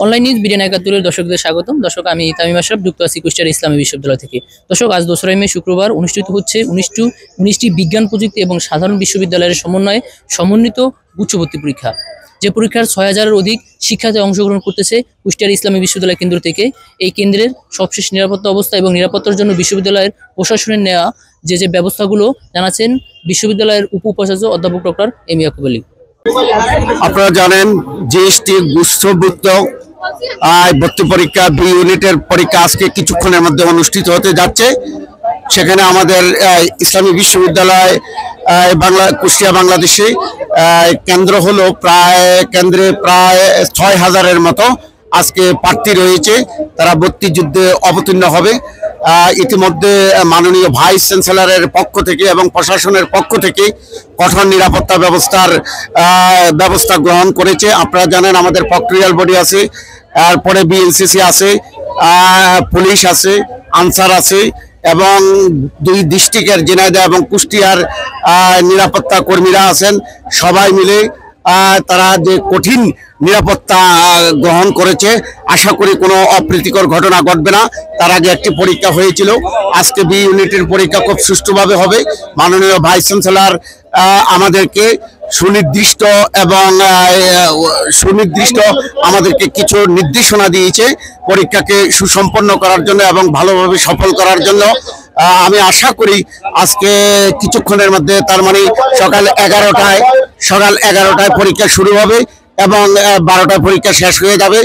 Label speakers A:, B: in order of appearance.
A: Online news BDN ৭১-এর দর্শকদের স্বাগতম। দর্শক, আমি তামিম আশরাফ, যুক্ত আছি কুষ্টিয়া ইসলামী বিশ্ববিদ্যালয় থেকে। দর্শক, আজ ২রা মে শুক্রবার অনুষ্ঠিত হচ্ছে ১৯টি বিজ্ঞান প্রযুক্তি এবং সাধারণ বিশ্ববিদ্যালয়ের সমন্বয়ে সমন্বিত উচ্চভর্তি পরীক্ষা। যে পরীক্ষার ৬,০০০-এর অধিক শিক্ষার্থী অংশগ্রহণ করতেছে কুষ্টিয়ার ইসলামী বিশ্ববিদ্যালয় কেন্দ্র থেকে। এই কেন্দ্রের সবশেষ নিরাপত্তা অবস্থা এবং নিরাপত্তার জন্য বিশ্ববিদ্যালয়ের প্রশাসনের নেওয়া যে ব্যবস্থাগুলো জানাচ্ছেন বিশ্ববিদ্যালয়ের উপাচার্য অধ্যাপক ডক্টর এম ইয়াকুব আলী।
B: আপনারা জানেন জিএসটি গুচ্ছবৃত্ত ভর্তি পরীক্ষা বি ইউনিটের পরীক্ষা আজকে কিছুক্ষণের মধ্যে অনুষ্ঠিত হতে যাচ্ছে। সেখানে আমাদের ইসলামী বিশ্ববিদ্যালয় কুষ্টিয়া বাংলাদেশে কেন্দ্র হলো কেন্দ্রে প্রায় ৬,০০০-এর মতো আজকে প্রার্থী রয়েছে। তারা ভর্তি যুদ্ধে অবতীর্ণ হবে। ইতিমধ্যে মাননীয় ভাইস চ্যান্সেলরের পক্ষ থেকে এবং প্রশাসনের পক্ষ থেকে কঠোর নিরাপত্তা ব্যবস্থা গ্রহণ করেছে। আপনারা জানেন আমাদের প্রক্রিয়াল বডি আছে, তারপরে বিএনসিসি আছে, পুলিশ আছে, আনসার আছে এবং দুই ডিস্ট্রিক্টের ঝিনাইদহ এবং কুষ্টিয়ার নিরাপত্তা কর্মীরা আছেন। সবাই মিলে তারা যে কঠিন নিরাপত্তা গ্রহণ করেছে, আশা করি কোনো অপ্রীতিকর ঘটনা ঘটবে না। তার আগে একটি পরীক্ষা হয়েছিল, আজকে বি ইউনিটের পরীক্ষা খুব সুষ্ঠুভাবে হবে। মাননীয় ভাইস চ্যান্সেলর আমাদেরকে সুনির্দিষ্ট আমাদেরকে কিছু নির্দেশনা দিয়েছে পরীক্ষাকে সুসম্পন্ন করার জন্য এবং ভালোভাবে সফল করার জন্য। আমি আশা করি আজকে কিছুক্ষণের মধ্যে, তার মানে সকাল 11টায় পরীক্ষা শুরু হবে এবং 12টায় পরীক্ষা শেষ হয়ে যাবে।